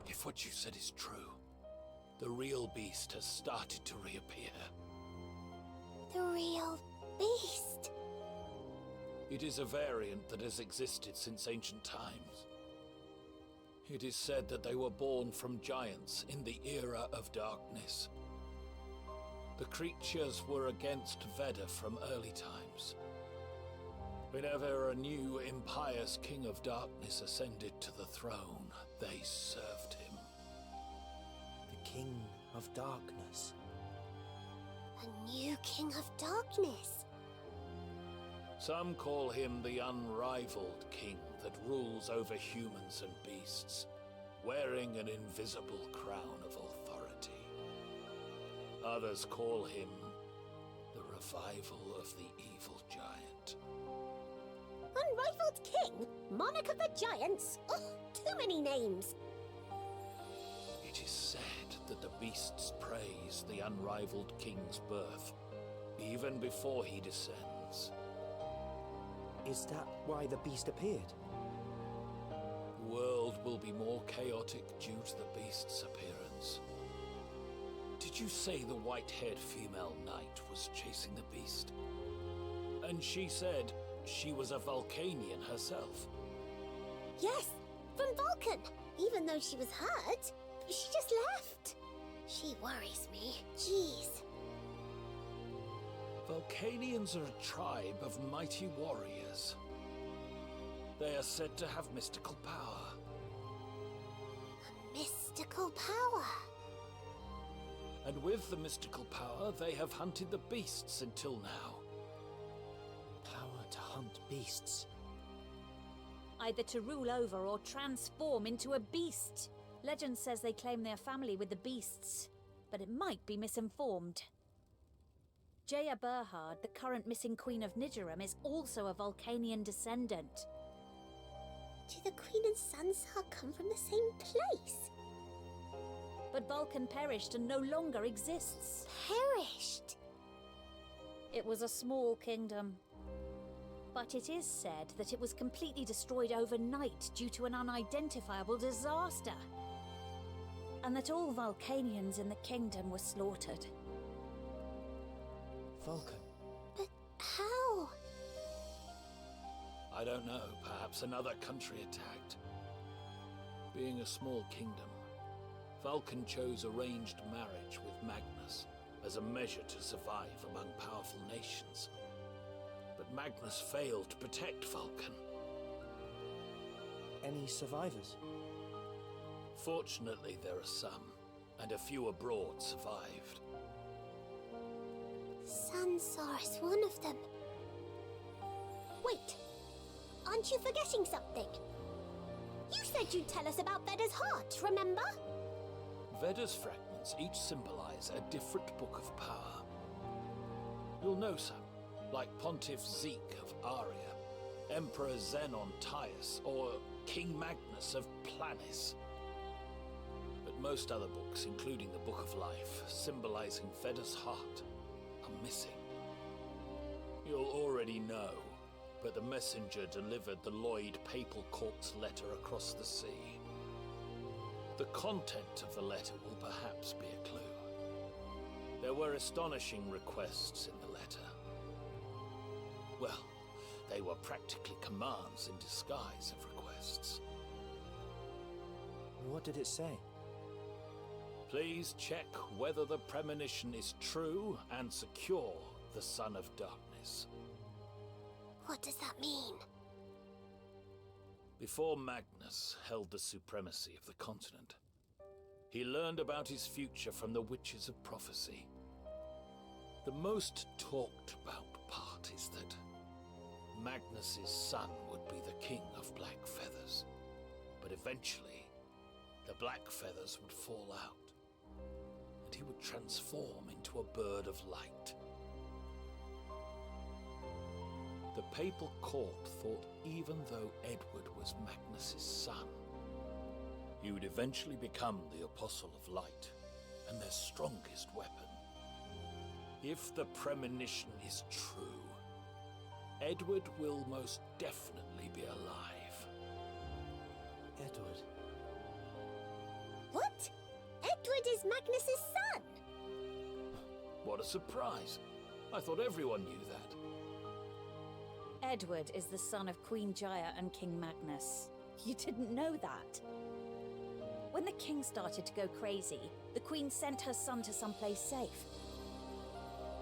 If what you said is true, the real beast has started to reappear. The real beast? It is a variant that has existed since ancient times. It is said that they were born from giants in the era of darkness. The creatures were against Veda from early times. Whenever a new impious king of darkness ascended to the throne, they served him. The King of Darkness. A new king of darkness? Some call him the unrivaled king that rules over humans and beasts, wearing an invisible crown of authority. Others call him the revival of the evil giant. Unrivaled king? Monarch of the giants? Oh, too many names. It is said that the beasts praise the unrivaled king's birth, even before he descends. Is that why the beast appeared? The world will be more chaotic due to the beast's appearance. Did you say the white-haired female knight was chasing the beast? And she said she was a Vulcanian herself. Yes, from Vulcan. Even though she was hurt, she just left. She worries me. Jeez. Vulcanians are a tribe of mighty warriors. They are said to have mystical power. A mystical power? And with the mystical power, they have hunted the beasts until now. Power to hunt beasts. Either to rule over or transform into a beast. Legend says they claim their family with the beasts, but it might be misinformed. Jaya Berhard, the current missing queen of Nidoram, is also a Vulcanian descendant. Do the Queen and Sunstar come from the same place? But Vulcan perished and no longer exists. Perished? It was a small kingdom. But it is said that it was completely destroyed overnight due to an unidentifiable disaster. And that all Vulcanians in the kingdom were slaughtered. Vulcan. But how? I don't know, perhaps another country attacked. Being a small kingdom, Vulcan chose arranged marriage with Magnus as a measure to survive among powerful nations. But Magnus failed to protect Vulcan. Any survivors? Fortunately, there are some, and a few abroad survived. Sunstar is one of them. Wait, aren't you forgetting something? You said you'd tell us about Veda's heart, remember? Veda's fragments each symbolize a different book of power. You'll know some, like Pontiff Zeke of Aria, Emperor Xenon Tius, or King Magnus of Planis. But most other books, including the Book of Life, symbolizing Veda's heart, are missing. You'll already know, but the messenger delivered the Lloyd Papal Court's letter across the sea. The content of the letter will perhaps be a clue. There were astonishing requests in the letter. Well, they were practically commands in disguise of requests. What did it say? Please check whether the premonition is true and secure the Son of Darkness. What does that mean? Before Magnus held the supremacy of the continent, he learned about his future from the Witches of Prophecy. The most talked about part is that Magnus's son would be the King of Black Feathers, but eventually the Black Feathers would fall out, and he would transform into a bird of light. The papal court thought even though Edward was Magnus's son, he would eventually become the Apostle of Light and their strongest weapon. If the premonition is true, Edward will most definitely be alive. Edward. What? Edward is Magnus's son? What a surprise. I thought everyone knew that. Edward is the son of Queen Jaya and King Magnus. You didn't know that? When the king started to go crazy, the queen sent her son to someplace safe.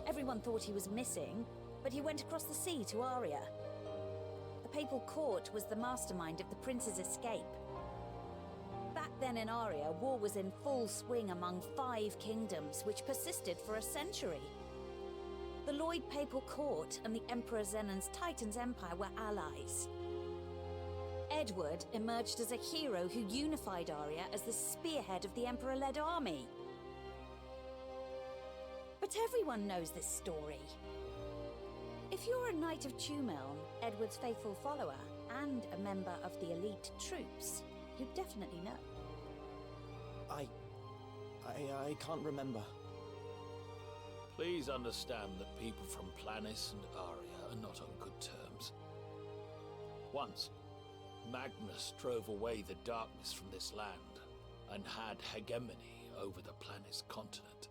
Everyone thought he was missing, but he went across the sea to Aria. The papal court was the mastermind of the prince's escape. Back then in Aria, war was in full swing among 5 kingdoms, which persisted for a century. The Lloyd Papal Court and the Emperor Zenon's Titan's Empire were allies. Edward emerged as a hero who unified Aria as the spearhead of the Emperor-led army. But everyone knows this story. If you're a Knight of Tumiln, Edward's faithful follower, and a member of the elite troops, you definitely know. I can't remember. Please understand that people from Planis and Aria are not on good terms. Once, Magnus drove away the darkness from this land and had hegemony over the Planis continent.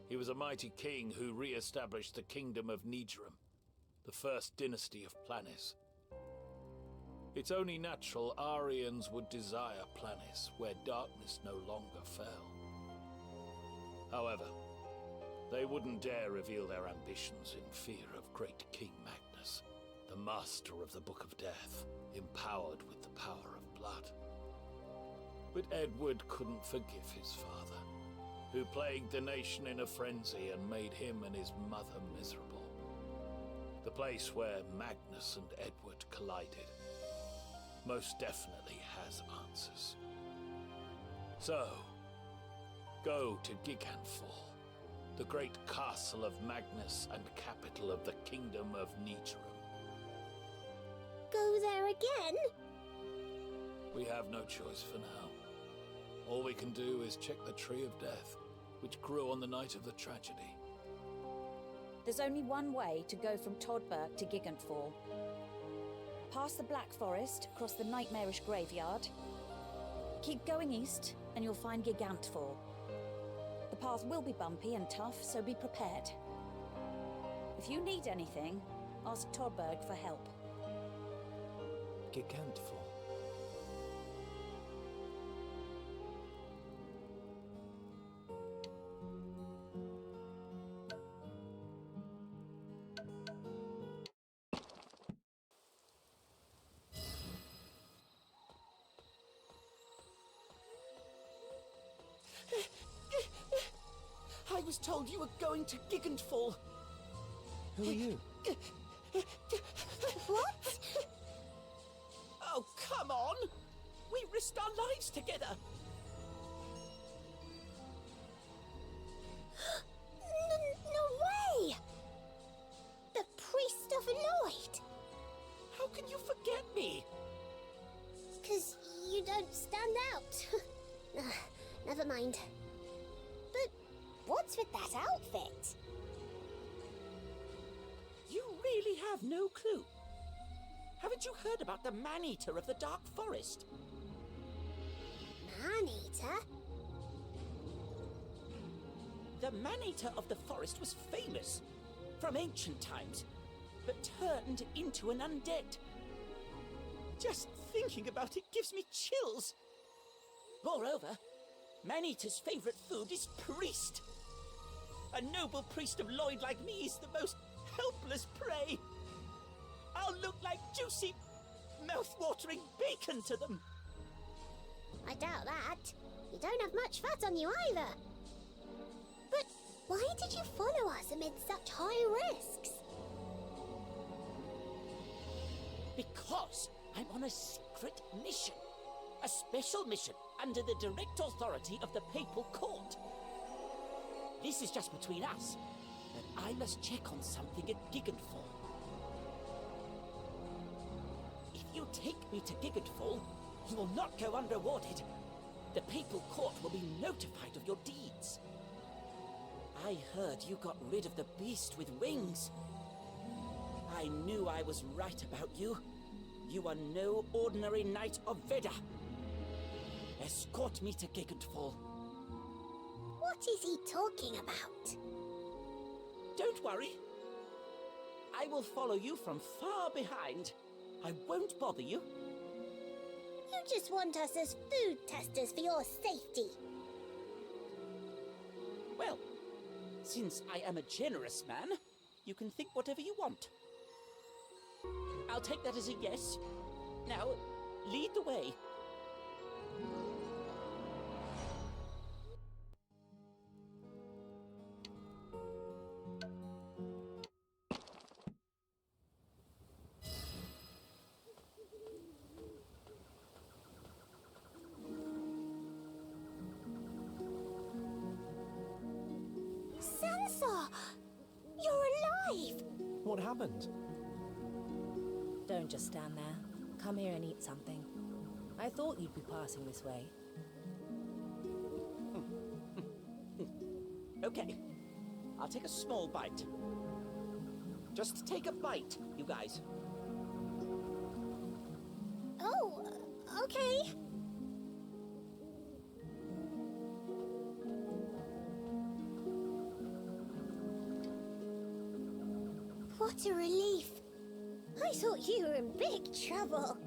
He was a mighty king who re-established the kingdom of Nidorum, the first dynasty of Planis. It's only natural Arians would desire Planis, where darkness no longer fell. However, they wouldn't dare reveal their ambitions in fear of great King Magnus, the master of the Book of Death, empowered with the power of blood. But Edward couldn't forgive his father, who plagued the nation in a frenzy and made him and his mother miserable. The place where Magnus and Edward collided most definitely has answers. So, go to Gigantfall, the great castle of Magnus and capital of the kingdom of Nidorum. Go there again? We have no choice for now. All we can do is check the Tree of Death, which grew on the night of the tragedy. There's only one way to go from Todberg to Gigantfall. Past the Black Forest, across the nightmarish graveyard. Keep going east, and you'll find Gigantfall. The path will be bumpy and tough, so be prepared. If you need anything, ask Todberg for help. Gigantful. I was told you were going to Gigantfall. Who are you? What? Oh, come on! We risked our lives together. No way! The priest of Lloyd! How can you forget me? 'Cause you don't stand out. Never mind. But what's with that outfit? You really have no clue. Haven't you heard about the man-eater of the Dark Forest? Man-eater? The man-eater of the forest was famous from ancient times, but turned into an undead. Just thinking about it gives me chills. Moreover, man-eater's favorite food is priest. A noble priest of Lloyd like me is the most helpless prey. I'll look like juicy, mouth-watering bacon to them. I doubt that. You don't have much fat on you either. But why did you follow us amid such high risks? Because I'm on a secret mission. A special mission under the direct authority of the Papal Court. This is just between us, but I must check on something at Gigantfall. If you take me to Gigantfall, you will not go unrewarded. The Papal Court will be notified of your deeds. I heard you got rid of the beast with wings. I knew I was right about you. You are no ordinary knight of Veda. escort me to Gigantfall. What is he talking about? Don't worry. I will follow you from far behind. I won't bother you. You just want us as food testers for your safety. Well, since I am a generous man, you can think whatever you want. I'll take that as a yes. Now, lead the way. Sansa! You're alive! What happened? Don't just stand there. Come here and eat something. I thought you'd be passing this way. Okay, I'll take a small bite. Just take a bite, you guys. Oh, okay. What a relief. I thought you were in big trouble.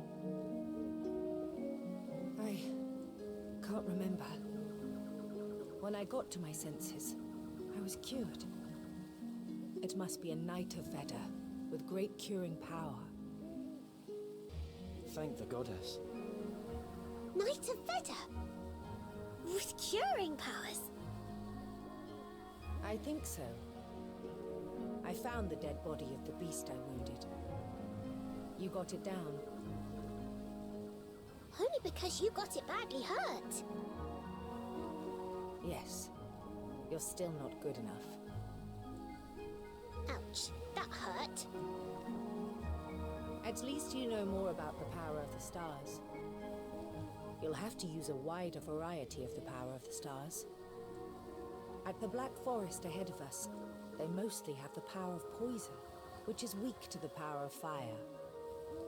I can't remember. When I got to my senses, I was cured. It must be a knight of Veda, with great curing power. Thank the goddess. Knight of Veda? With curing powers? I think so. I found the dead body of the beast I wounded. You got it down. Only because you got it badly hurt. Yes. You're still not good enough. Ouch, that hurt. At least you know more about the power of the stars. You'll have to use a wider variety of the power of the stars. At the Black Forest ahead of us, they mostly have the power of poison, which is weak to the power of fire.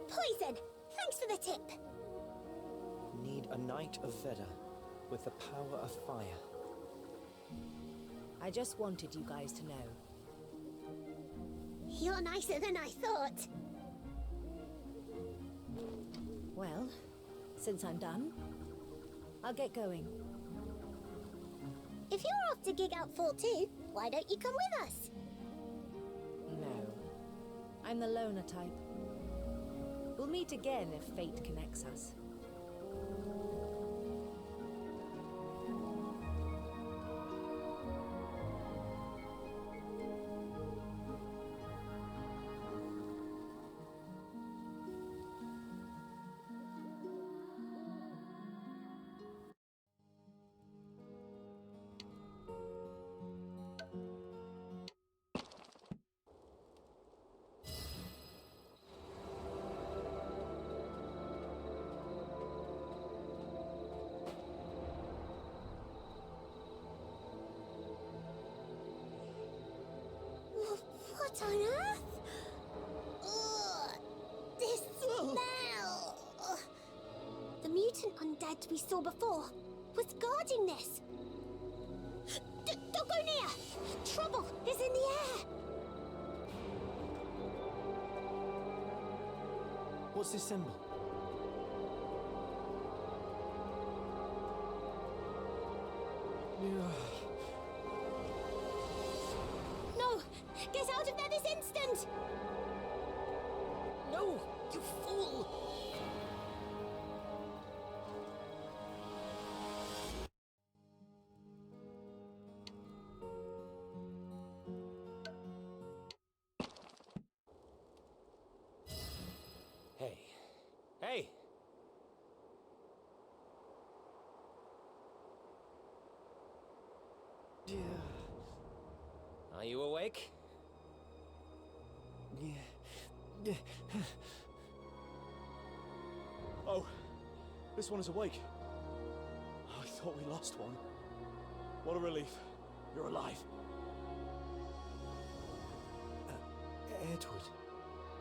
Poison! Thanks for the tip. Need a knight of Veda with the power of fire. I just wanted you guys to know. You're nicer than I thought. Well, since I'm done, I'll get going. If you're off to gig out Fall too, why don't you come with us? No. I'm the loner type. We'll meet again if fate connects us. What on earth? Ugh, this smell! Ugh. The mutant undead we saw before was guarding this. Don't go near! Trouble is in the air! What's this symbol? No! Get out of there this instant! No, you fool! Hey. Hey! Are you awake? Yeah. Oh, this one is awake. I thought we lost one. What a relief. You're alive. Edward.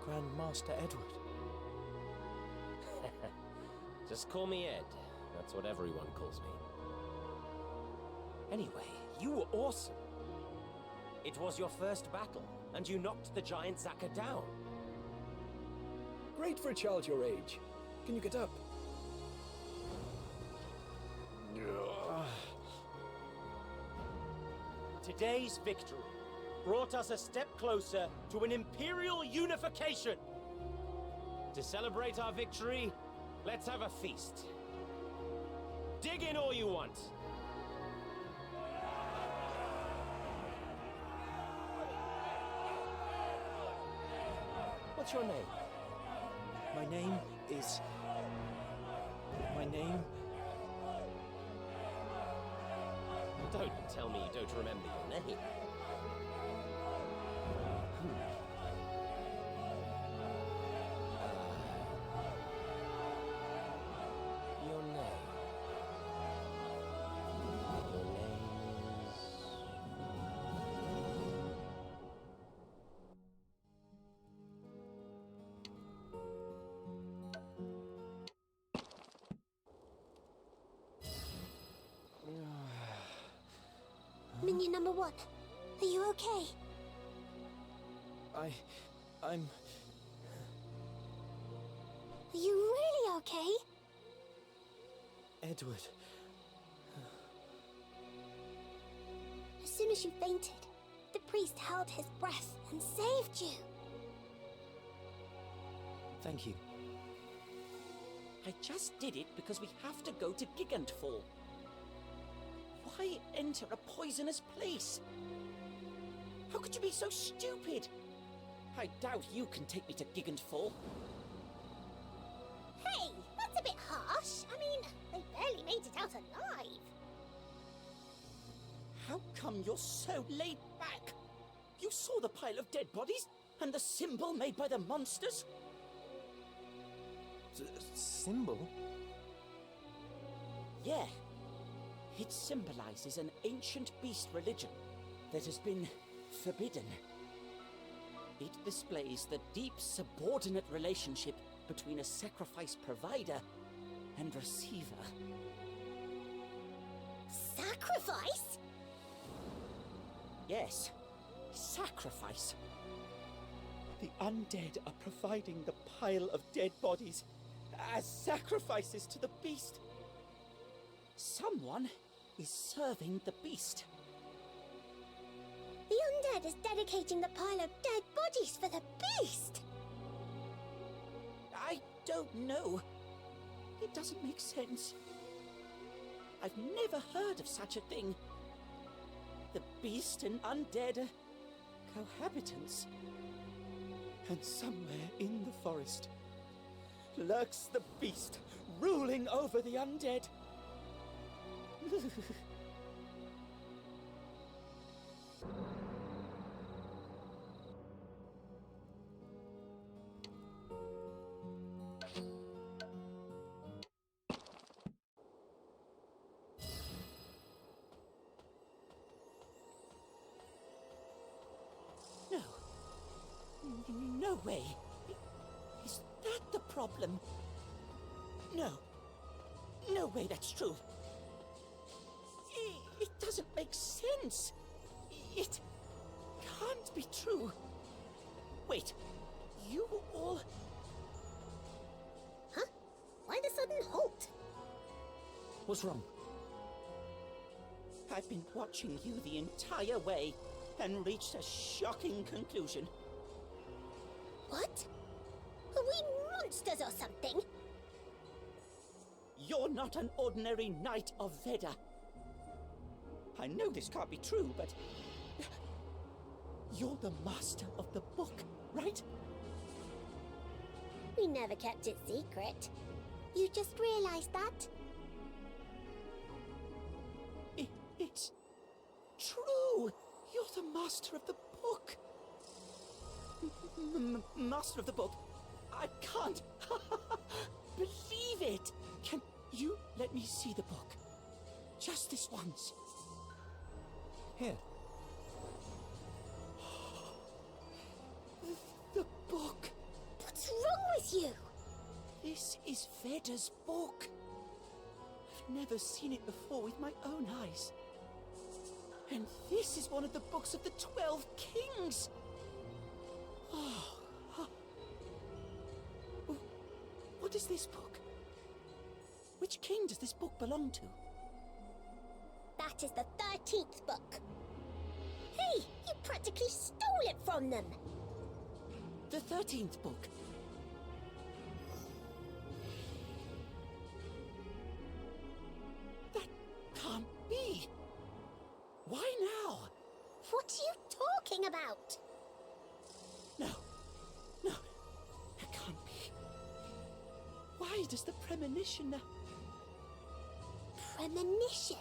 Grand Master Edward. Just call me Ed. That's what everyone calls me. Anyway, you were awesome. It was your first battle, and you knocked the giant Zaka down. Great for a child your age. Can you get up? Today's victory brought us a step closer to an Imperial unification. To celebrate our victory, let's have a feast. Dig in all you want. What's your name? My name is... My name... Don't tell me you don't remember your name. Your name. Your name Minion number 1, are you okay? I'm... Are you really okay? Edward. As soon as you fainted, the priest held his breath and saved you. Thank you. I just did it because we have to go to Gigantfall. Why enter a poisonous place? How could you be so stupid? I doubt you can take me to Gigantfall. Hey, that's a bit harsh. I mean, they barely made it out alive. How come you're so laid back? You saw the pile of dead bodies and the symbol made by the monsters? Symbol? Yeah. It symbolizes an ancient beast religion that has been forbidden. It displays the deep subordinate relationship between a sacrifice provider and receiver. Sacrifice? Yes, sacrifice. The undead are providing the pile of dead bodies as sacrifices to the beast. Someone is serving the beast. The undead is dedicating the pile of dead bodies for the beast. I don't know. It doesn't make sense. I've never heard of such a thing. The beast and undead are cohabitants. And somewhere in the forest lurks the beast, ruling over the undead. No. No way. Is that the problem? No. No way that's true. It doesn't make sense. It can't be true. Wait, you all... Huh? Why the sudden halt? What's wrong? I've been watching you the entire way and reached a shocking conclusion. What? Are we monsters or something? You're not an ordinary knight of Veda. I know this can't be true, but... You're the master of the book, right? We never kept it secret. You just realized that? It's true! You're the master of the book! Master of the book? I can't believe it! Can you let me see the book? Just this once. Here. The book! What's wrong with you? This is Veda's book. never seen it before with my own eyes. And this is one of the books of the 12 Kings! What is this book? Which king does this book belong to? That is the 13th book. Hey, you practically stole it from them. The 13th book? That can't be. Why now? What are you talking about? No, that can't be. Why does the premonition now... Premonition?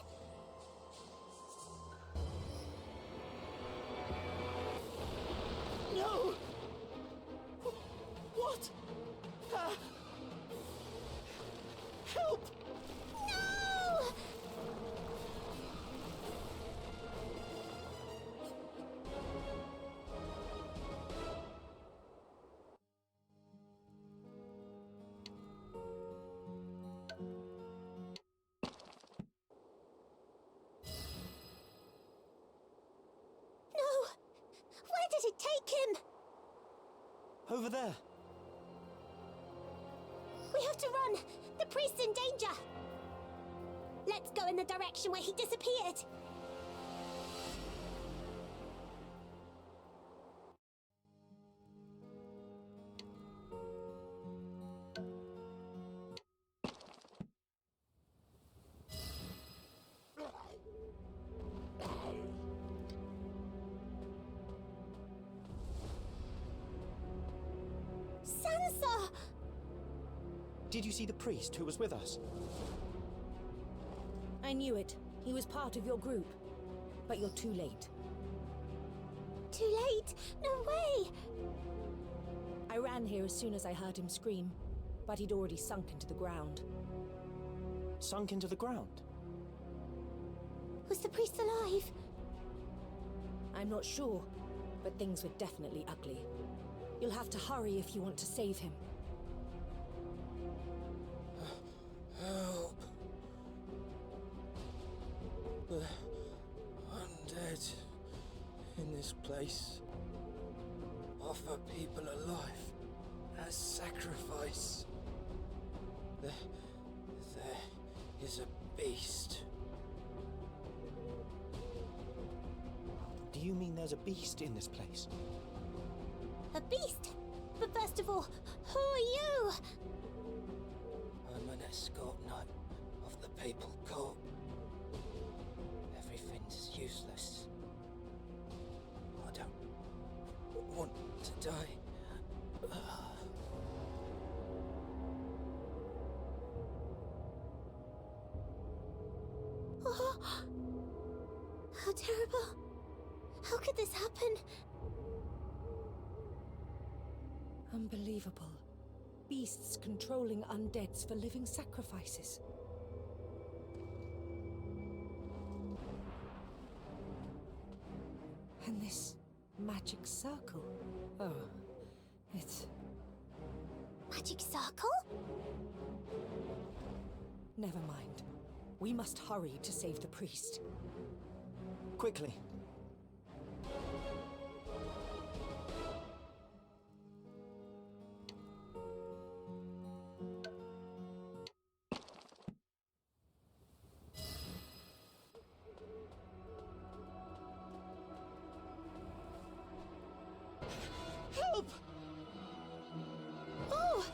No! What? Help! No! No! Where did it take him? Over there. We have to run! The priest's in danger! Let's go in the direction where he disappeared! Sansa! Did you see the priest who was with us? I knew it. He was part of your group. But you're too late. Too late! No way! I ran here as soon as I heard him scream, but he'd already sunk into the ground. Sunk into the ground? Was the priest alive? I'm not sure, but things were definitely ugly. You'll have to hurry if you want to save him. Help. The undead in this place offer people alive as sacrifice. There is a beast. Do you mean there's a beast in this place? A beast? But first of all, who are you? I'm an escort knight of the papal court. Everything's useless. I don't want to die. Oh, how terrible. How could this happen? Unbelievable. Beasts controlling undeads for living sacrifices. And this magic circle. Oh, it's... Magic circle? Never mind. We must hurry to save the priest. Quickly. Help! Oh!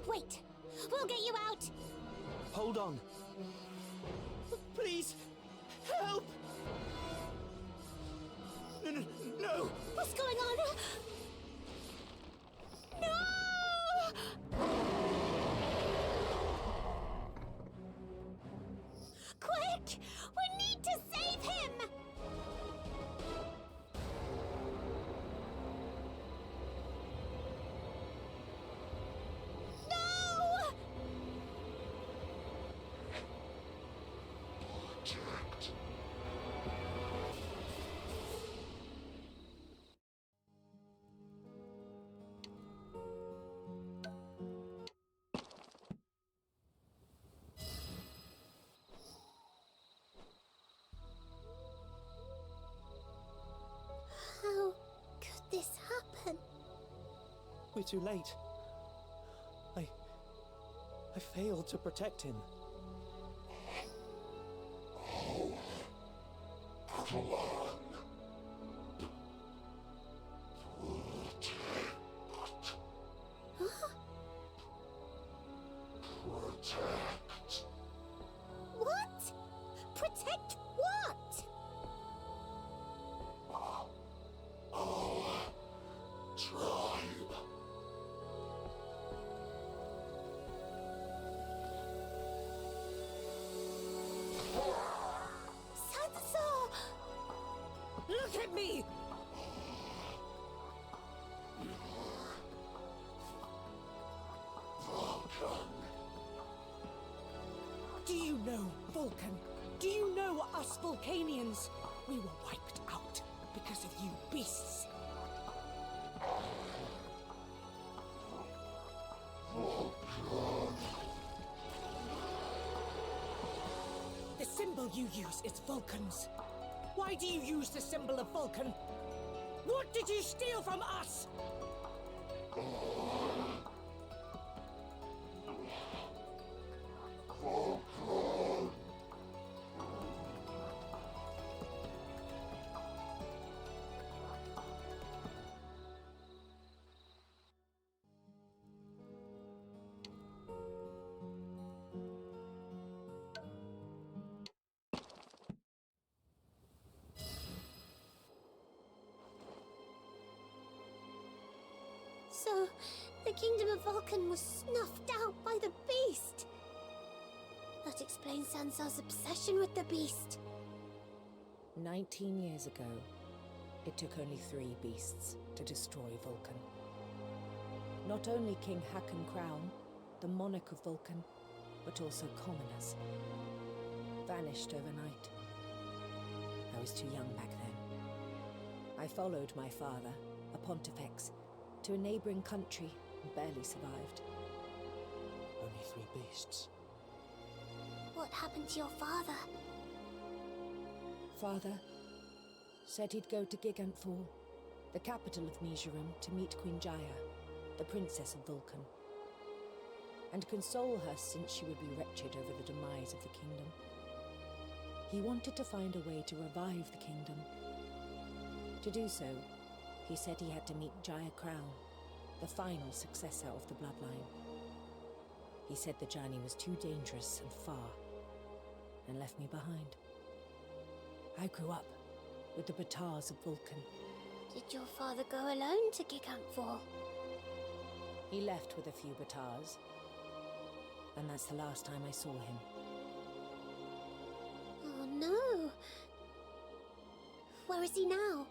Wait! We'll get you out! Hold on. Please, help! No! What's going on? No! Quick! We need to save him! No! We're too late. I failed to protect him. What? Protect what? Sansa! Look at me! Do you know, Vulcan? Do you know us Vulcanians? We were wiped out because of you beasts. The symbol you use is Vulcan's. Why do you use the symbol of Vulcan? What did you steal from us? So, the kingdom of Vulcan was snuffed out by the beast. That explains Sansa's obsession with the beast. 19 years ago, it took only 3 beasts to destroy Vulcan. Not only King Hakon Crown, the monarch of Vulcan, but also commoners, vanished overnight. I was too young back then. I followed my father, a pontifex, to a neighboring country and barely survived. Only 3 beasts. What happened to your father? Father said he'd go to Gigantfall, the capital of Mizoram, to meet Queen Jaya, the princess of Vulcan, and console her since she would be wretched over the demise of the kingdom. He wanted to find a way to revive the kingdom. To do so, he said he had to meet Jaya Crown, the final successor of the bloodline. He said the journey was too dangerous and far, and left me behind. I grew up with the Batars of Vulcan. Did your father go alone to Gigantfall? He left with a few Batars, and that's the last time I saw him. Oh no! Where is he now?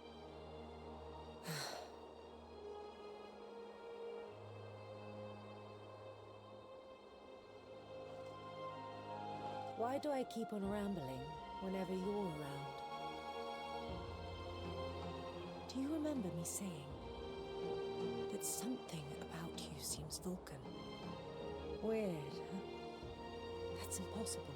Why do I keep on rambling whenever you're around? Do you remember me saying that something about you seems Vulcan? Weird, huh? That's impossible.